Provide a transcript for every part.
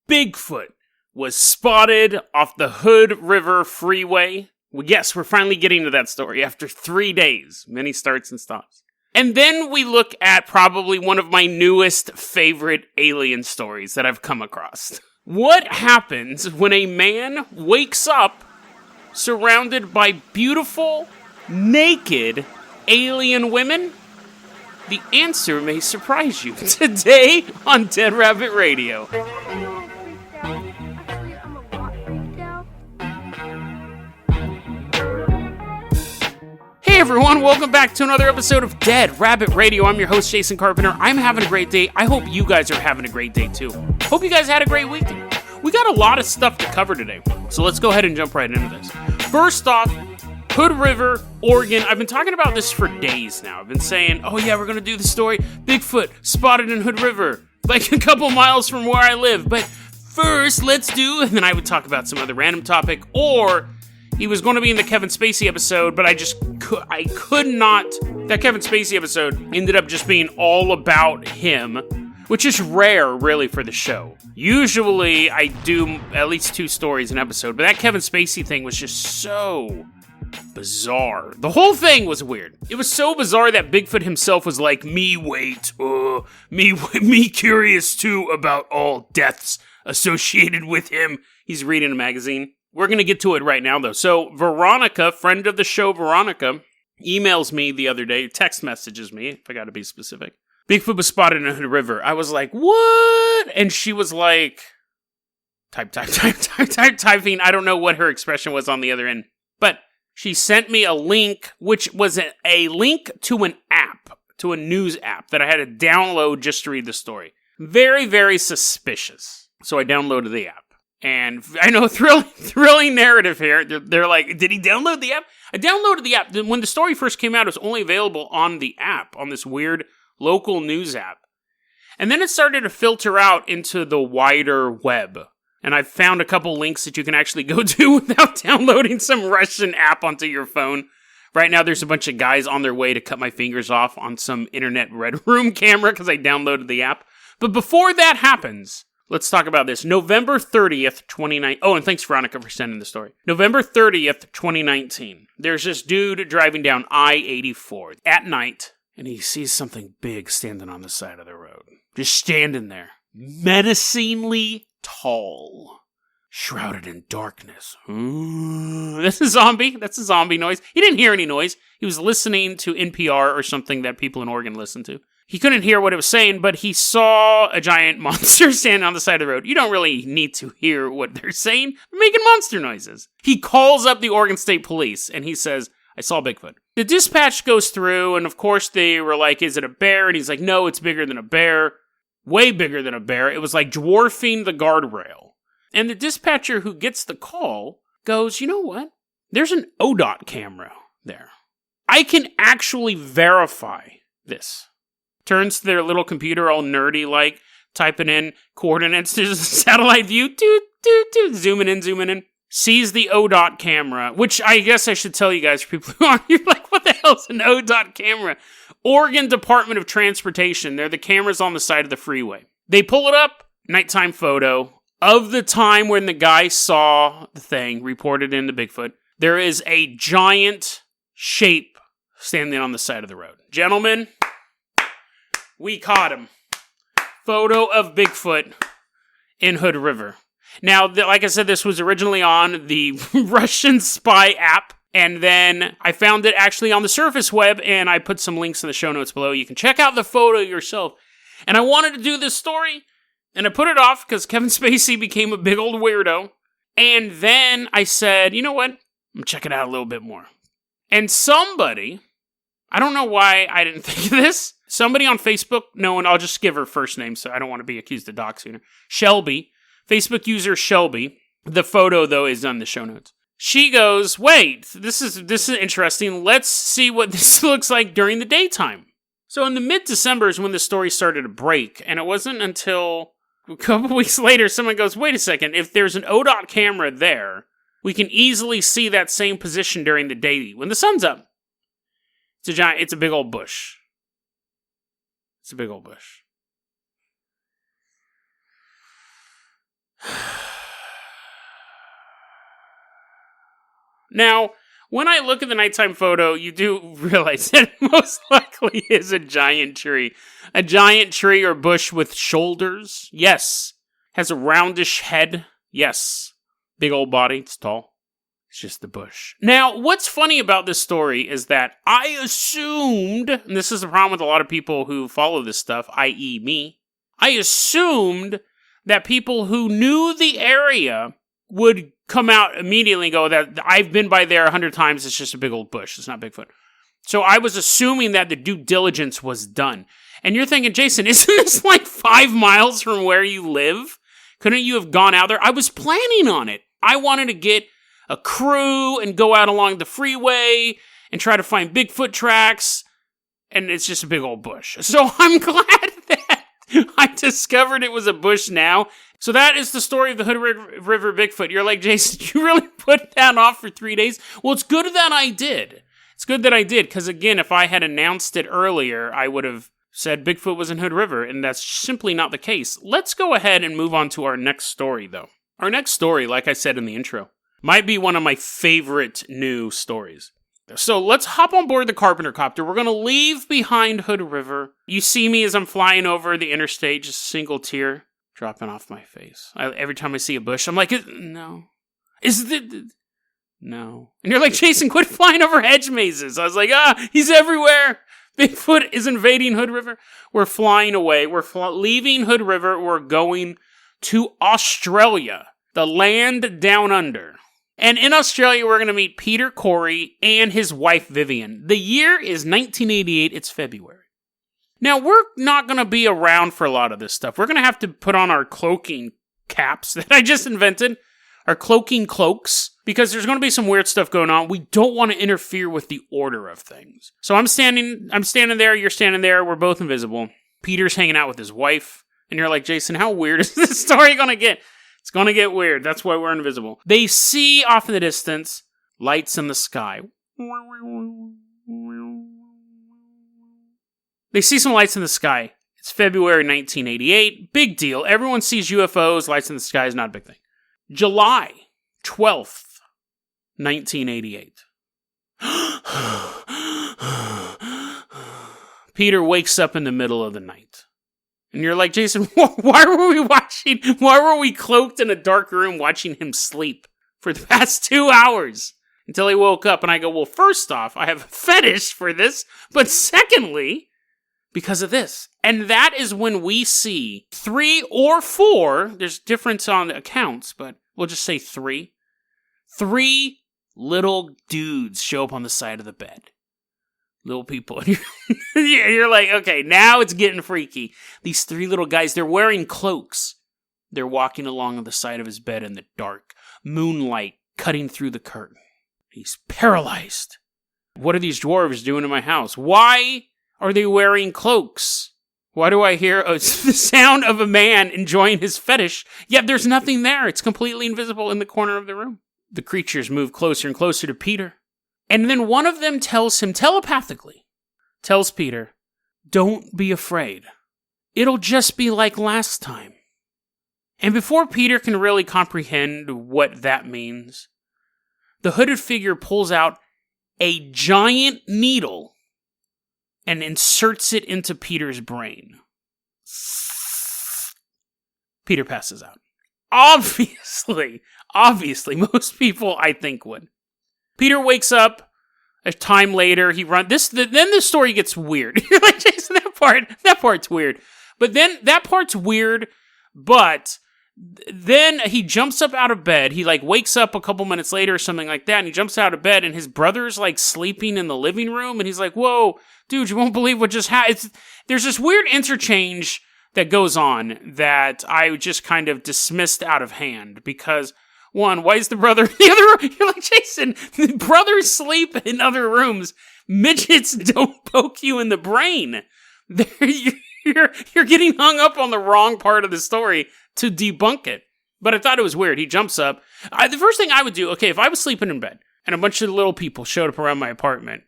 Bigfoot was spotted off the Hood River Freeway. Well, yes, we're finally getting to that story after 3 days. Many starts and stops. And then we look at probably one of my newest favorite alien stories that I've come across. What happens when a man wakes up surrounded by beautiful, naked alien women? The answer may surprise you today on Dead Rabbit Radio. Hey everyone, welcome back to another episode of Dead Rabbit Radio. I'm your host, Jason Carpenter. I'm having a great day. I hope you guys are having a great day too. Hope you guys had a great weekend. We got a lot of stuff to cover today, so let's go ahead and jump right into this. First off, Hood River, Oregon. I've been talking about this for days now. I've been saying, oh yeah, we're going to do the story. Bigfoot spotted in Hood River, like a couple miles from where I live. But first, let's do, and then I would talk about some other random topic, or he was going to be in the Kevin Spacey episode, but I could not. That Kevin Spacey episode ended up just being all about him, which is rare, really, for the show. Usually, I do at least 2 stories an episode, but that Kevin Spacey thing was just so bizarre. The whole thing was weird. It was so bizarre that Bigfoot himself was like, me curious too about all deaths associated with him. He's reading a magazine. We're going to get to it right now, though. So, Veronica, friend of the show, Veronica, emails me the other day, text messages me, if I got to be specific. Bigfoot was spotted in Hood River. I was like, what? And she was like, typing. I don't know what her expression was on the other end. But she sent me a link, which was a link to an app, to a news app that I had to download just to read the story. Very, very suspicious. So I downloaded the app. And I know, thrilling narrative here. They're like, did he download the app? I downloaded the app. When the story first came out, it was only available on the app, on this weird local news app. And then it started to filter out into the wider web. And I found a couple links that you can actually go to without downloading some Russian app onto your phone. Right now, there's a bunch of guys on their way to cut my fingers off on some internet red room camera because I downloaded the app. But before that happens, let's talk about this. November 30th, 2019. Oh, and thanks, Veronica, for sending the story. November 30th, 2019. There's this dude driving down I-84 at night, and he sees something big standing on the side of the road. Just standing there. Menacingly tall. Shrouded in darkness. That's a zombie. That's a zombie noise. He didn't hear any noise. He was listening to NPR or something that people in Oregon listen to. He couldn't hear what it was saying, but he saw a giant monster standing on the side of the road. You don't really need to hear what they're saying. They're making monster noises. He calls up the Oregon State Police, and he says, I saw Bigfoot. The dispatch goes through, and of course they were like, is it a bear? And he's like, no, it's bigger than a bear. Way bigger than a bear. It was like dwarfing the guardrail. And the dispatcher who gets the call goes, you know what? There's an ODOT camera there. I can actually verify this. Turns to their little computer all nerdy like, typing in coordinates to the satellite view, zooming in. Sees the ODOT camera, which I guess I should tell you guys, for people who aren't, you're like, what the hell's an ODOT camera? Oregon Department of Transportation. They're the cameras on the side of the freeway. They pull it up, nighttime photo of the time when the guy saw the thing, reported in the Bigfoot. There is a giant shape standing on the side of the road. Gentlemen, we caught him. Photo of Bigfoot in Hood River. Now, like I said, this was originally on the Russian spy app, and then I found it actually on the surface web, and I put some links in the show notes below. You can check out the photo yourself. And I wanted to do this story, and I put it off because Kevin Spacey became a big old weirdo. And then I said, you know what? I'm going to check it out a little bit more. And somebody, I don't know why I didn't think of this, somebody on Facebook, no one, I'll just give her first name so I don't want to be accused of doxing her. Shelby, Facebook user Shelby. The photo, though, is on the show notes. She goes, wait, this is interesting. Let's see what this looks like during the daytime. So in the mid-December is when the story started to break, and it wasn't until a couple weeks later someone goes, wait a second, if there's an ODOT camera there, we can easily see that same position during the day when the sun's up. It's a big old bush. It's a big old bush. Now, when I look at the nighttime photo, you do realize that it most likely is a giant tree. A giant tree or bush with shoulders. Yes. Has a roundish head. Yes. Big old body. It's tall. It's just the bush. Now, what's funny about this story is that I assumed, and this is the problem with a lot of people who follow this stuff, i.e. me, I assumed that people who knew the area would come out immediately and go, that I've been by there 100 times, it's just a big old bush, it's not Bigfoot. So I was assuming that the due diligence was done. And you're thinking, Jason, isn't this like 5 miles from where you live? Couldn't you have gone out there? I was planning on it. I wanted to get a crew and go out along the freeway and try to find Bigfoot tracks, and it's just a big old bush. So I'm glad that I discovered it was a bush now. So that is the story of the Hood River Bigfoot. You're like, Jason, you really put that off for 3 days? Well, it's good that I did. It's good that I did, because again, if I had announced it earlier, I would have said Bigfoot was in Hood River, and that's simply not the case. Let's go ahead and move on to our next story, though. Our next story, like I said in the intro, might be one of my favorite new stories. So let's hop on board the Carpenter Copter. We're going to leave behind Hood River. You see me as I'm flying over the interstate, just a single tear dropping off my face. Every time I see a bush, I'm like, no. Is it? No. And you're like, Jason, quit flying over hedge mazes. I was like, he's everywhere. Bigfoot is invading Hood River. We're flying away. We're leaving Hood River. We're going to Australia, the land down under. And in Australia, we're going to meet Peter Khoury and his wife, Vivian. The year is 1988. It's February. Now, we're not going to be around for a lot of this stuff. We're going to have to put on our cloaking caps that I just invented, our cloaking cloaks, because there's going to be some weird stuff going on. We don't want to interfere with the order of things. So I'm standing there, you're standing there, we're both invisible. Peter's hanging out with his wife, and you're like, Jason, how weird is this story going to get? It's going to get weird. That's why we're invisible. They see off in the distance lights in the sky. They see some lights in the sky. It's February 1988. Big deal. Everyone sees UFOs. Lights in the sky is not a big thing. July 12th, 1988. Peter wakes up in the middle of the night. And you're like, Jason, why were we cloaked in a dark room watching him sleep for the past 2 hours until he woke up? And I go, well, first off, I have a fetish for this, but secondly, because of this. And that is when we see 3 or 4, there's difference on the accounts, but we'll just say 3. 3 little dudes show up on the side of the bed. Little people. You're like, okay, now it's getting freaky. These 3 little guys, they're wearing cloaks. They're walking along on the side of his bed in the dark. Moonlight cutting through the curtain. He's paralyzed. What are these dwarves doing in my house? Why are they wearing cloaks? Why do I hear the sound of a man enjoying his fetish? Yet there's nothing there. It's completely invisible in the corner of the room. The creatures move closer and closer to Peter. And then one of them tells him telepathically, tells Peter, don't be afraid. It'll just be like last time. And before Peter can really comprehend what that means, the hooded figure pulls out a giant needle and inserts it into Peter's brain. Peter passes out. Obviously, most people I think would. Peter wakes up a time later. He runs. Then the story gets weird. You're like, Jason, that part's weird. But then that part's weird. But then he jumps up out of bed. He wakes up a couple minutes later or something like that. And he jumps out of bed, and his brother's sleeping in the living room. And he's like, "Whoa, dude, you won't believe what just happened." There's this weird interchange that goes on that I just kind of dismissed out of hand because. One, why is the brother in the other room? You're like, Jason, the brothers sleep in other rooms. Midgets don't poke you in the brain. You're getting hung up on the wrong part of the story to debunk it. But I thought it was weird. He jumps up. The first thing I would do, okay, if I was sleeping in bed and a bunch of little people showed up around my apartment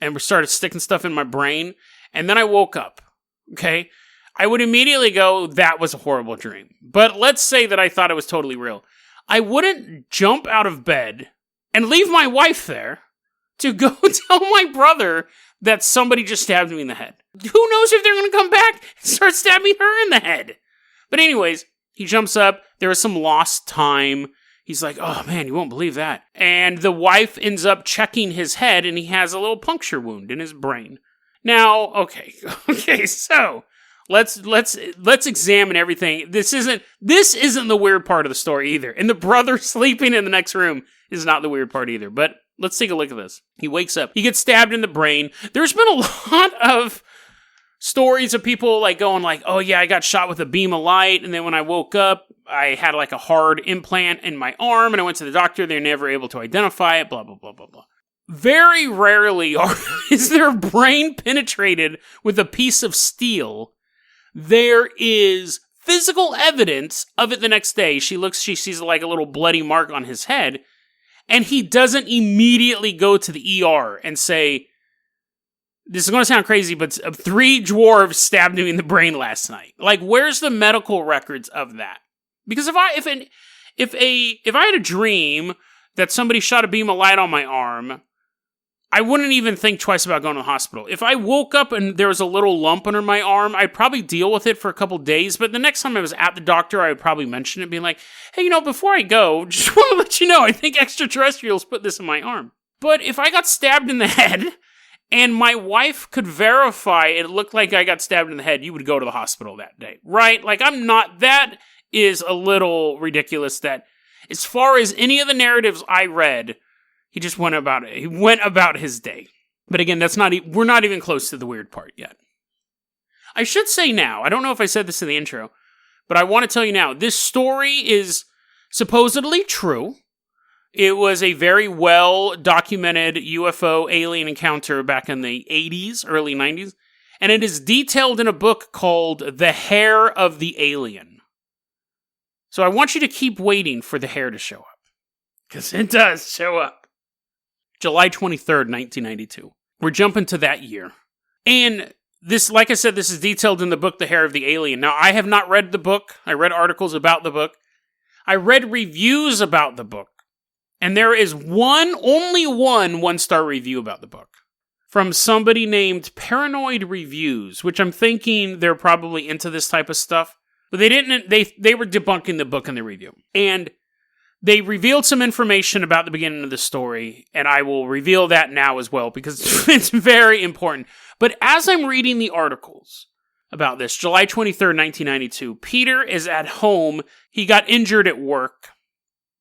and started sticking stuff in my brain, and then I woke up, okay, I would immediately go, that was a horrible dream. But let's say that I thought it was totally real. I wouldn't jump out of bed and leave my wife there to go tell my brother that somebody just stabbed me in the head. Who knows if they're going to come back and start stabbing her in the head? But anyways, he jumps up. There was some lost time. He's like, oh man, you won't believe that. And the wife ends up checking his head, and he has a little puncture wound in his brain. Now, okay, so let's examine everything. This isn't the weird part of the story either. And the brother sleeping in the next room is not the weird part either. But let's take a look at this. He wakes up. He gets stabbed in the brain. There's been a lot of stories of people like going like, oh yeah, I got shot with a beam of light, and then when I woke up, I had like a hard implant in my arm, and I went to the doctor. They're never able to identify it, blah, blah, blah, blah, blah. Very rarely is their brain penetrated with a piece of steel. There is physical evidence of it the next day. She sees like a little bloody mark on his head, and he doesn't immediately go to the ER and say, this is going to sound crazy, but 3 dwarves stabbed me in the brain last night. Like, where's the medical records of that? Because if I had a dream that somebody shot a beam of light on my arm, I wouldn't even think twice about going to the hospital. If I woke up and there was a little lump under my arm, I'd probably deal with it for a couple days, but the next time I was at the doctor, I would probably mention it, being like, hey, before I go, just want to let you know, I think extraterrestrials put this in my arm. But if I got stabbed in the head, and my wife could verify it looked like I got stabbed in the head, you would go to the hospital that day, right? Like, that is a little ridiculous that, as far as any of the narratives I read, he just went about it. He went about his day. But again, we're not even close to the weird part yet. I should say now, I don't know if I said this in the intro, but I want to tell you now, this story is supposedly true. It was a very well-documented UFO alien encounter back in the 80s, early 90s, and it is detailed in a book called The Hair of the Alien. So I want you to keep waiting for the hair to show up, because it does show up. July 23rd, 1992. We're jumping to that year. And this, like I said, this is detailed in the book, The Hair of the Alien. Now, I have not read the book. I read articles about the book. I read reviews about the book. And there is only one one-star review about the book. From somebody named Paranoid Reviews, which I'm thinking they're probably into this type of stuff. But they were debunking the book in the review. And they revealed some information about the beginning of the story, and I will reveal that now as well, because it's very important. But as I'm reading the articles about this, July 23rd, 1992, Peter is at home. He got injured at work,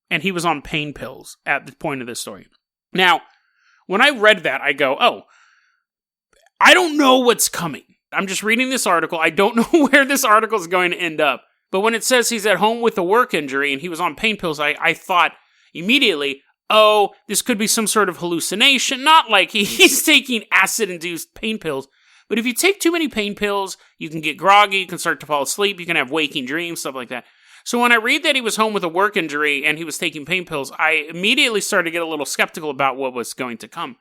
and he was on pain pills at the point of this story. Now, when I read that, I go, oh, I don't know what's coming. I'm just reading this article. I don't know where this article is going to end up. But when it says he's at home with a work injury and he was on pain pills, I thought immediately, oh, this could be some sort of hallucination. Not like he's taking acid-induced pain pills. But if you take too many pain pills, you can get groggy, you can start to fall asleep, you can have waking dreams, stuff like that. So when I read that he was home with a work injury and he was taking pain pills, I immediately started to get a little skeptical about what was going to come.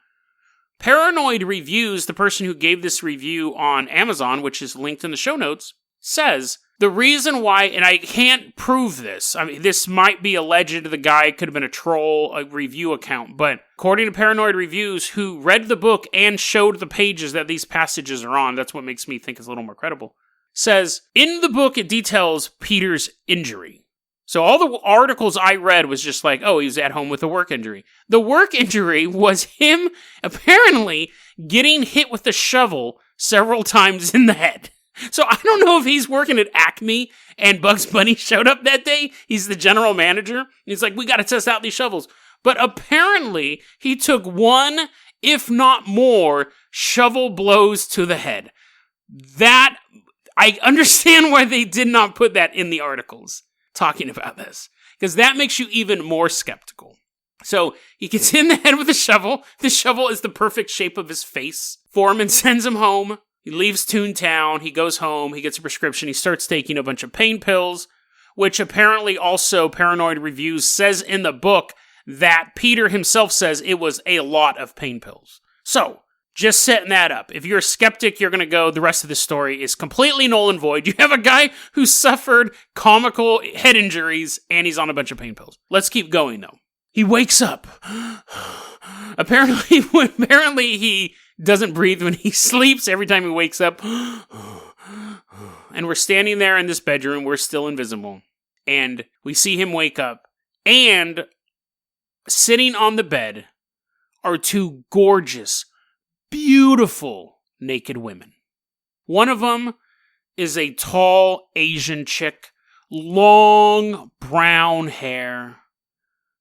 Paranoid Reviews, the person who gave this review on Amazon, which is linked in the show notes, says the reason why, and I can't prove this, I mean, this might be alleged, the guy could have been a troll, a review account, but according to Paranoid Reviews, who read the book and showed the pages that these passages are on, that's what makes me think it's a little more credible, says, in the book it details Peter's injury. So all the articles I read was just like, oh, he was at home with a work injury. The work injury was him apparently getting hit with a shovel several times in the head. So I don't know if he's working at Acme and Bugs Bunny showed up that day. He's the general manager. He's like, we got to test out these shovels. But apparently he took one, if not more, shovel blows to the head. That, I understand why they did not put that in the articles talking about this, because that makes you even more skeptical. So he gets in the head with a shovel. The shovel is the perfect shape of his face. Foreman sends him home. He leaves Toontown, he goes home, he gets a prescription, he starts taking a bunch of pain pills, which apparently also Paranoid Reviews says in the book that Peter himself says it was a lot of pain pills. So, just setting that up. If you're a skeptic, you're going to go, the rest of this story is completely null and void. You have a guy who suffered comical head injuries, and he's on a bunch of pain pills. Let's keep going, though. He wakes up. Apparently he doesn't breathe when he sleeps. Every time he wakes up. And we're standing there in this bedroom. We're still invisible. And we see him wake up. And sitting on the bed are two gorgeous, beautiful naked women. One of them is a tall Asian chick, long brown hair,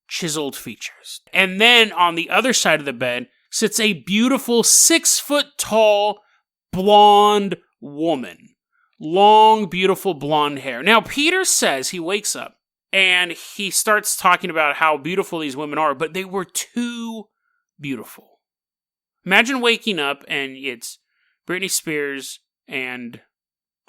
chiseled features. And then on the other side of the bed sits a beautiful 6-foot-tall blonde woman. Long, beautiful blonde hair. Now, Peter says he wakes up and he starts talking about how beautiful these women are, but they were too beautiful. Imagine waking up and it's Britney Spears and,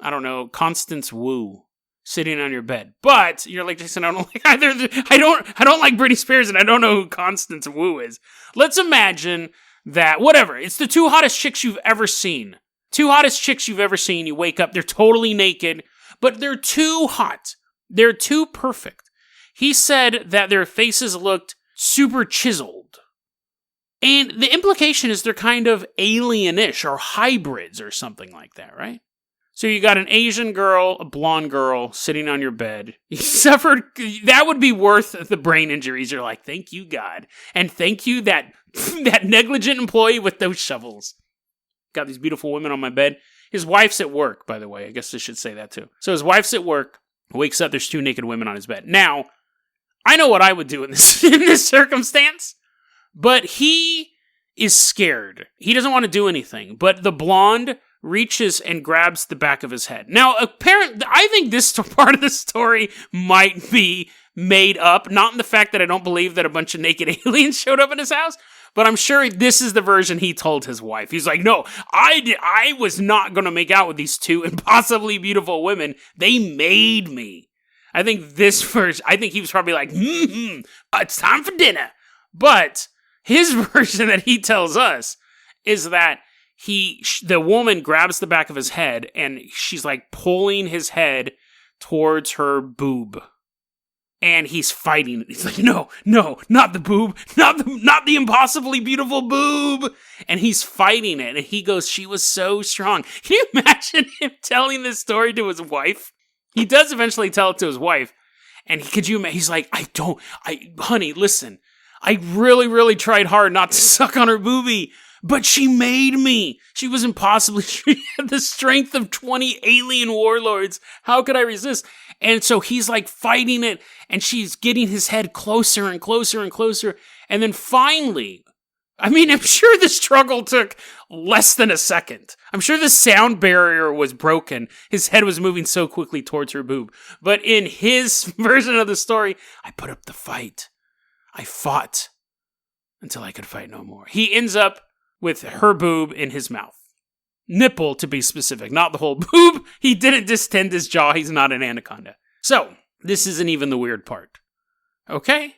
I don't know, Constance Wu sitting on your bed. But you're like, Jason, I don't like either. I don't like Britney Spears and I don't know who Constance Wu is. Let's imagine that, whatever, it's the two hottest chicks you've ever seen. Two hottest chicks you've ever seen. You wake up, they're totally naked, but they're too hot. They're too perfect. He said that their faces looked super chiseled. And the implication is they're kind of alien-ish or hybrids or something like that, right? So you got an Asian girl, a blonde girl sitting on your bed. You suffered, that would be worth the brain injuries. You're like, thank you, God. And thank you, that negligent employee with those shovels. Got these beautiful women on my bed. His wife's at work, by the way. I guess I should say that too. So his wife's at work, wakes up, there's two naked women on his bed. Now, I know what I would do in this circumstance, but he is scared. He doesn't want to do anything, but the blonde reaches and grabs the back of his head. Now, I think this part of the story might be made up, not in the fact that I don't believe that a bunch of naked aliens showed up in his house, but I'm sure this is the version he told his wife. He's like, no, I was not going to make out with these two impossibly beautiful women. They made me. I think he was probably like, it's time for dinner. But his version that he tells us is that the woman grabs the back of his head and she's like pulling his head towards her boob. And he's fighting it. He's like, no, not the boob, not the impossibly beautiful boob. And he's fighting it. And he goes, she was so strong. Can you imagine him telling this story to his wife? He does eventually tell it to his wife. And he's like, honey, listen, I really, really tried hard not to suck on her boobie, but she made me. She was impossibly, she had the strength of 20 alien warlords. How could I resist? And so he's like fighting it, and she's getting his head closer and closer and closer. And then finally, I'm sure the struggle took less than a second. I'm sure the sound barrier was broken. His head was moving so quickly towards her boob. But in his version of the story, I put up the fight. I fought until I could fight no more. He ends up with her boob in his mouth. Nipple, to be specific, not the whole boob. He didn't distend his jaw. He's not an anaconda. So, this isn't even the weird part. Okay?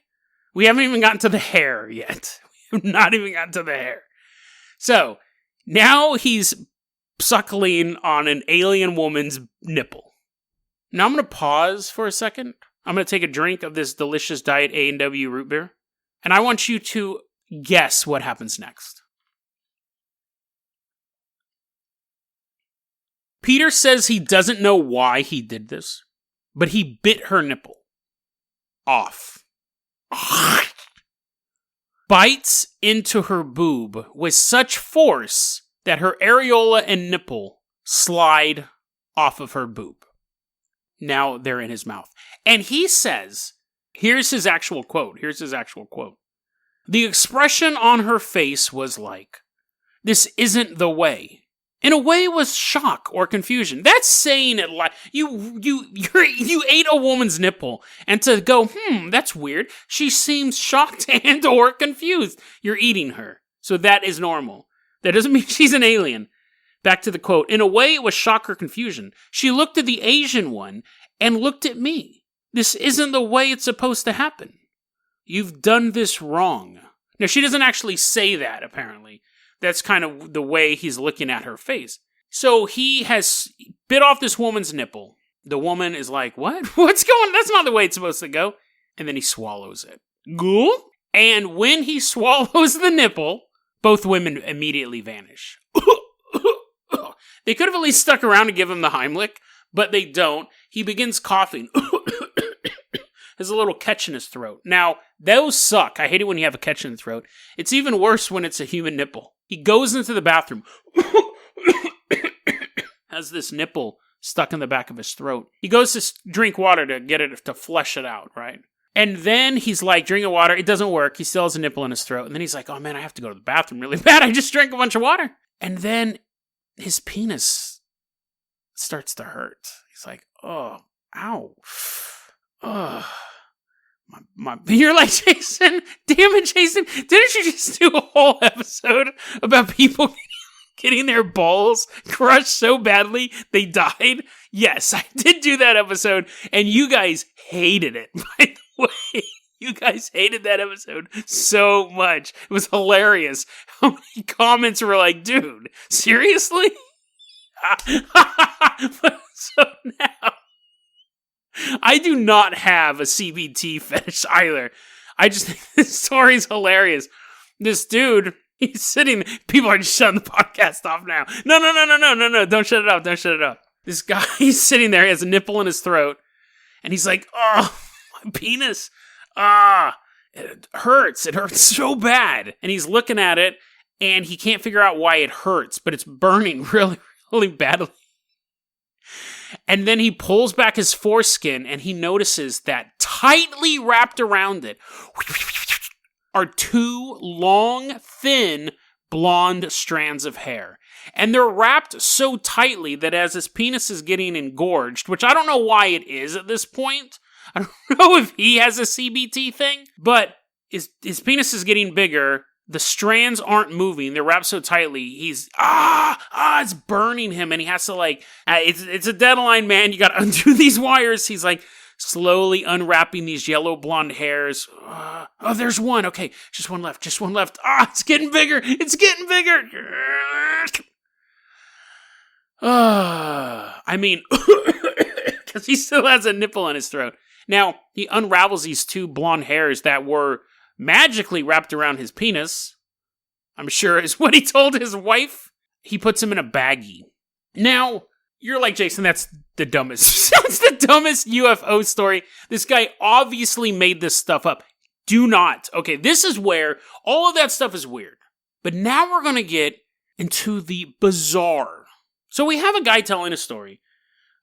We haven't even gotten to the hair yet. We've not even gotten to the hair. So, now he's suckling on an alien woman's nipple. Now I'm going to pause for a second. I'm going to take a drink of this delicious Diet A&W root beer. And I want you to guess what happens next. Peter says he doesn't know why he did this, but he bit her nipple off. Bites into her boob with such force that her areola and nipple slide off of her boob. Now they're in his mouth. And he says, here's his actual quote. The expression on her face was like, this isn't the way. In a way, it was shock or confusion. That's saying it like you ate a woman's nipple, and to go, that's weird. She seems shocked and or confused. You're eating her, so that is normal. That doesn't mean she's an alien. Back to the quote. In a way, it was shock or confusion. She looked at the Asian one and looked at me. This isn't the way it's supposed to happen. You've done this wrong. Now, she doesn't actually say that, apparently. That's kind of the way he's looking at her face. So he has bit off this woman's nipple. The woman is like, what? What's going on? That's not the way it's supposed to go. And then he swallows it. Ghoul? And when he swallows the nipple, both women immediately vanish. They could have at least stuck around to give him the Heimlich, but they don't. He begins coughing. Has a little catch in his throat. Now, those suck. I hate it when you have a catch in the throat. It's even worse when it's a human nipple. He goes into the bathroom. Has this nipple stuck in the back of his throat. He goes to drink water to get it, to flush it out, right? And then he's like, drinking water. It doesn't work. He still has a nipple in his throat. And then he's like, oh man, I have to go to the bathroom really bad. I just drank a bunch of water. And then his penis starts to hurt. He's like, oh, ow. You're like, Jason, damn it, Jason. Didn't you just do a whole episode about people getting their balls crushed so badly they died? Yes, I did do that episode, and you guys hated it, by the way. You guys hated that episode so much. It was hilarious. How many comments were like, dude, seriously? So now, I do not have a CBT fetish either. I just think this story's hilarious. This dude, he's sitting, people are just shutting the podcast off now. No, don't shut it off. This guy, he's sitting there, he has a nipple in his throat, and he's like, oh, my penis. It hurts so bad. And he's looking at it, and he can't figure out why it hurts, but it's burning really, really badly. And then he pulls back his foreskin, and he notices that tightly wrapped around it are two long, thin, blonde strands of hair. And they're wrapped so tightly that as his penis is getting engorged, which I don't know why it is at this point. I don't know if he has a CBT thing, but his penis is getting bigger. The strands aren't moving. They're wrapped so tightly. He's, it's burning him. And he has to it's a deadline, man. You got to undo these wires. He's like slowly unwrapping these yellow blonde hairs. There's one. Okay, just one left. It's getting bigger. I mean, because he still has a nipple in his throat. Now, he unravels these two blonde hairs that were magically wrapped around his penis. I'm sure is what he told his wife. He puts him in a baggie. Now, you're like, Jason, that's the dumbest. That's the dumbest UFO story. This guy obviously made this stuff up. Do not. Okay, this is where all of that stuff is weird. But now we're going to get into the bizarre. So we have a guy telling a story.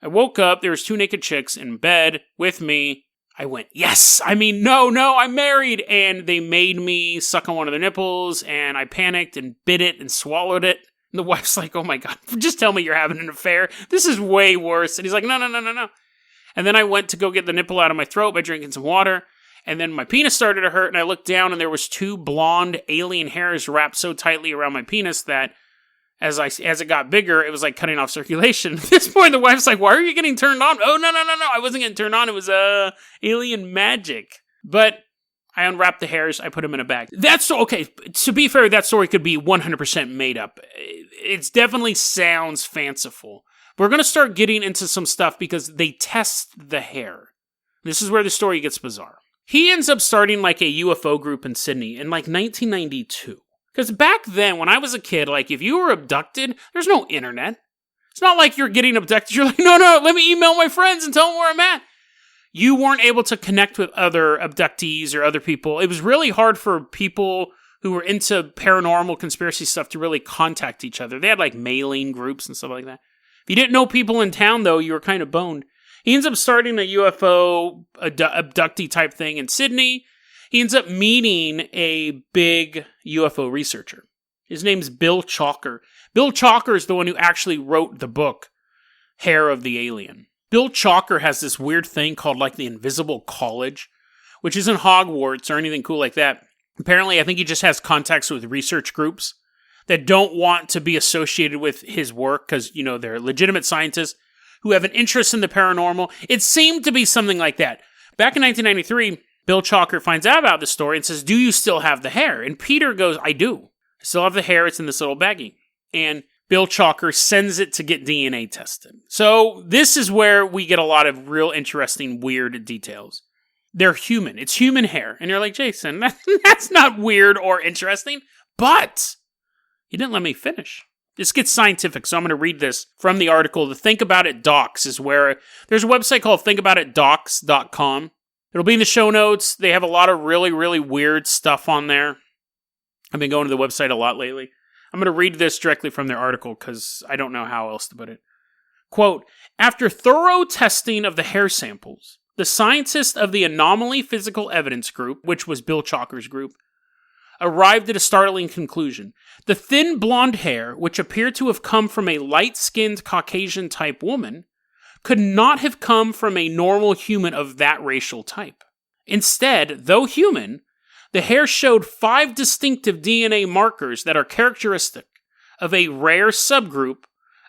I woke up, there was two naked chicks in bed with me. I went, yes! I mean, no, I'm married! And they made me suck on one of their nipples, and I panicked and bit it and swallowed it. And the wife's like, oh my god, just tell me you're having an affair. This is way worse. And he's like, no. And then I went to go get the nipple out of my throat by drinking some water. And then my penis started to hurt, and I looked down, and there was two blonde alien hairs wrapped so tightly around my penis that as it got bigger, it was like cutting off circulation. At this point, the wife's like, why are you getting turned on? Oh, no. I wasn't getting turned on. It was alien magic. But I unwrapped the hairs. I put them in a bag. That's okay. To be fair, that story could be 100% made up. It definitely sounds fanciful. We're going to start getting into some stuff because they test the hair. This is where the story gets bizarre. He ends up starting like a UFO group in Sydney in like 1992. Because back then, when I was a kid, like, if you were abducted, there's no internet. It's not like you're getting abducted. You're like, no, let me email my friends and tell them where I'm at. You weren't able to connect with other abductees or other people. It was really hard for people who were into paranormal conspiracy stuff to really contact each other. They had, like, mailing groups and stuff like that. If you didn't know people in town, though, you were kind of boned. He ends up starting a UFO abductee type thing in Sydney. He ends up meeting a big UFO researcher. His name's Bill Chalker. Bill Chalker is the one who actually wrote the book, Hair of the Alien. Bill Chalker has this weird thing called like the Invisible College, which isn't Hogwarts or anything cool like that. Apparently, I think he just has contacts with research groups that don't want to be associated with his work because, you know, they're legitimate scientists who have an interest in the paranormal. It seemed to be something like that. Back in 1993... Bill Chalker finds out about this story and says, do you still have the hair? And Peter goes, I do. I still have the hair. It's in this little baggie. And Bill Chalker sends it to get DNA tested. So this is where we get a lot of real interesting, weird details. They're human. It's human hair. And you're like, Jason, that's not weird or interesting. But you didn't let me finish. This gets scientific, so I'm going to read this from the article. The Think About It Docs is where there's a website called thinkaboutitdocs.com. It'll be in the show notes. They have a lot of really, really weird stuff on there. I've been going to the website a lot lately. I'm going to read this directly from their article because I don't know how else to put it. Quote, after thorough testing of the hair samples, the scientists of the Anomaly Physical Evidence Group, which was Bill Chalker's group, arrived at a startling conclusion. The thin blonde hair, which appeared to have come from a light-skinned Caucasian-type woman, could not have come from a normal human of that racial type. Instead, though human, the hair showed 5 distinctive DNA markers that are characteristic of a rare subgroup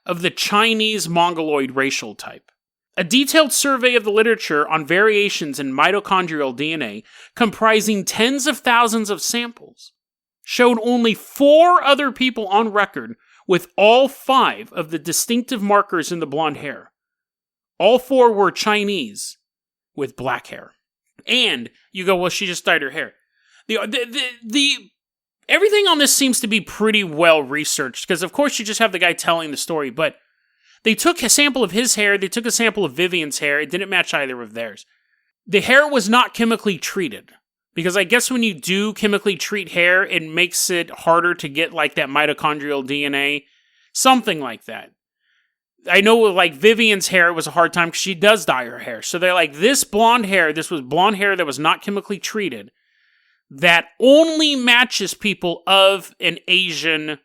of the Chinese Mongoloid racial type. A detailed survey of the literature on variations in mitochondrial DNA, comprising tens of thousands of samples, showed only 4 other people on record with all 5 of the distinctive markers in the blonde hair. All 4 were Chinese with black hair. And you go, well, she just dyed her hair. The everything on this seems to be pretty well researched, because of course you just have the guy telling the story, but they took a sample of his hair, they took a sample of Vivian's hair, it didn't match either of theirs. The hair was not chemically treated, because I guess when you do chemically treat hair, it makes it harder to get like that mitochondrial DNA, something like that. I know with like Vivian's hair, it was a hard time because she does dye her hair. So they're like, this was blonde hair that was not chemically treated, that only matches people of an Asian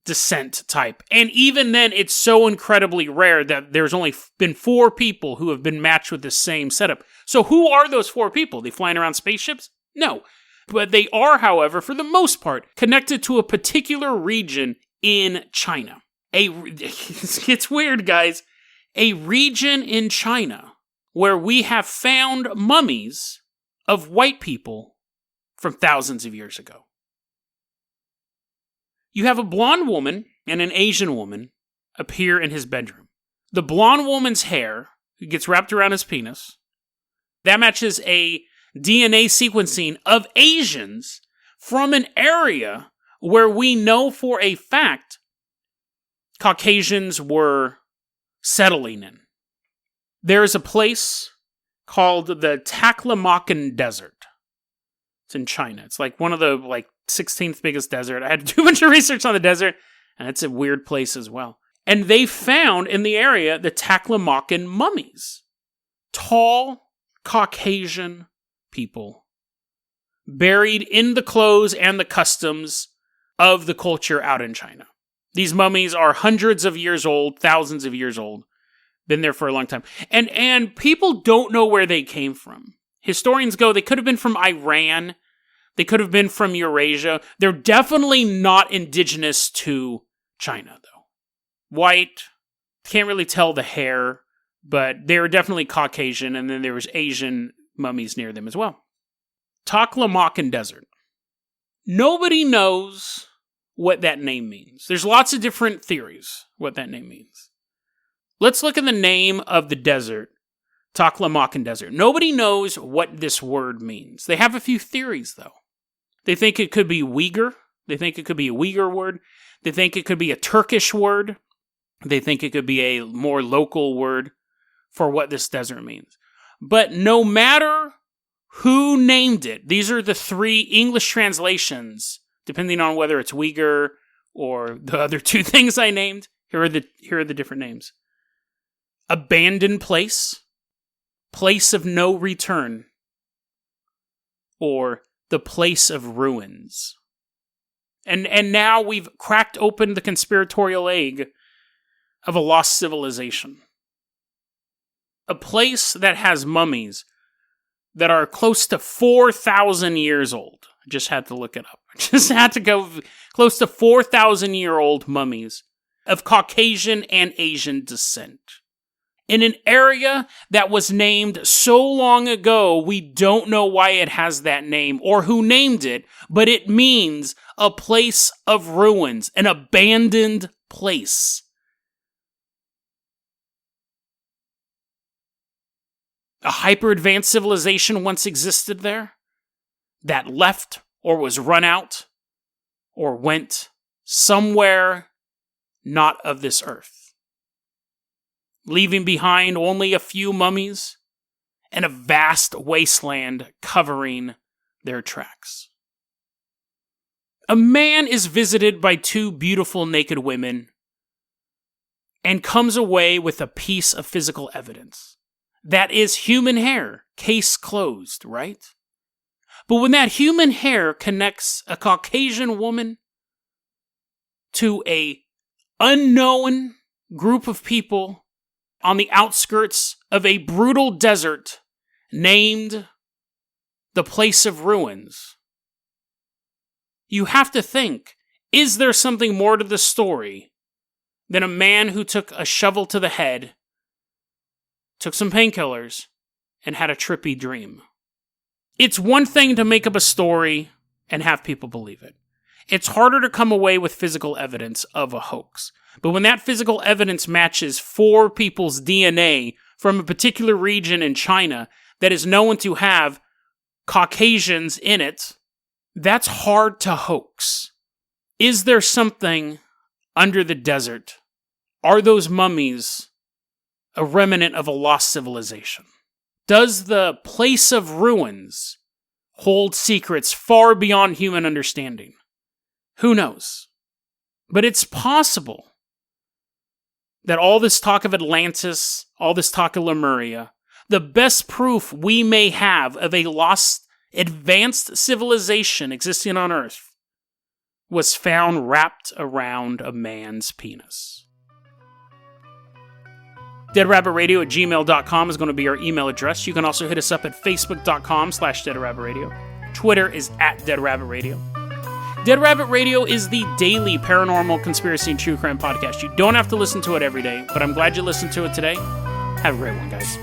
descent type. And even then, it's so incredibly rare that there's only been 4 people who have been matched with the same setup. So who are those 4 people? They flying around spaceships? No. But they are, however, for the most part, connected to a particular region in China. It gets weird, guys. A region in China where we have found mummies of white people from thousands of years ago. You have a blonde woman and an Asian woman appear in his bedroom. The blonde woman's hair gets wrapped around his penis. That matches a DNA sequencing of Asians from an area where we know for a fact Caucasians were settling in. There is a place called the Taklamakan Desert. It's in China. It's like one of the 16th biggest desert. I had to do a bunch of research on the desert, and it's a weird place as well. And they found in the area the Taklamakan mummies. Tall, Caucasian people buried in the clothes and the customs of the culture out in China. These mummies are hundreds of years old, thousands of years old. Been there for a long time. And people don't know where they came from. Historians go, they could have been from Iran. They could have been from Eurasia. They're definitely not indigenous to China, though. White, can't really tell the hair, but they were definitely Caucasian, and then there was Asian mummies near them as well. Taklamakan Desert. Nobody knows what that name means. There's lots of different theories what that name means. Let's look at the name of the desert, Taklamakan Desert. Nobody knows what this word means. They have a few theories, though. They think it could be Uyghur. They think it could be a Uyghur word. They think it could be a Turkish word. They think it could be a more local word for what this desert means. But no matter who named it, these are the 3 English translations, depending on whether it's Uyghur or the other 2 things I named. Here are the different names. Abandoned place, place of no return, or the place of ruins. And now we've cracked open the conspiratorial egg of a lost civilization. A place that has mummies that are close to 4,000 years old. I just had to look it up. I just had to go close to 4,000-year-old mummies of Caucasian and Asian descent. In an area that was named so long ago, we don't know why it has that name or who named it, but it means a place of ruins, an abandoned place. a hyper-advanced civilization once existed there that left or was run out or went somewhere not of this earth, leaving behind only a few mummies and a vast wasteland covering their tracks. A man is visited by two beautiful naked women and comes away with a piece of physical evidence. That is human hair, case closed, right? But when that human hair connects a Caucasian woman to a unknown group of people on the outskirts of a brutal desert named the Place of Ruins, you have to think, is there something more to the story than a man who took a shovel to the head, took some painkillers, and had a trippy dream? It's one thing to make up a story and have people believe it. It's harder to come away with physical evidence of a hoax. But when that physical evidence matches 4 people's DNA from a particular region in China that is known to have Caucasians in it, that's hard to hoax. Is there something under the desert? Are those mummies a remnant of a lost civilization? Does the Place of Ruins hold secrets far beyond human understanding? Who knows? But it's possible that all this talk of Atlantis, all this talk of Lemuria, the best proof we may have of a lost, advanced civilization existing on Earth was found wrapped around a man's penis. DeadRabbitRadio@gmail.com is going to be our email address. You can also hit us up at Facebook.com/DeadRabbitRadio. Twitter is @DeadRabbitRadio. Dead Rabbit Radio is the daily paranormal conspiracy and true crime podcast. You don't have to listen to it every day, but I'm glad you listened to it today. Have a great one, guys.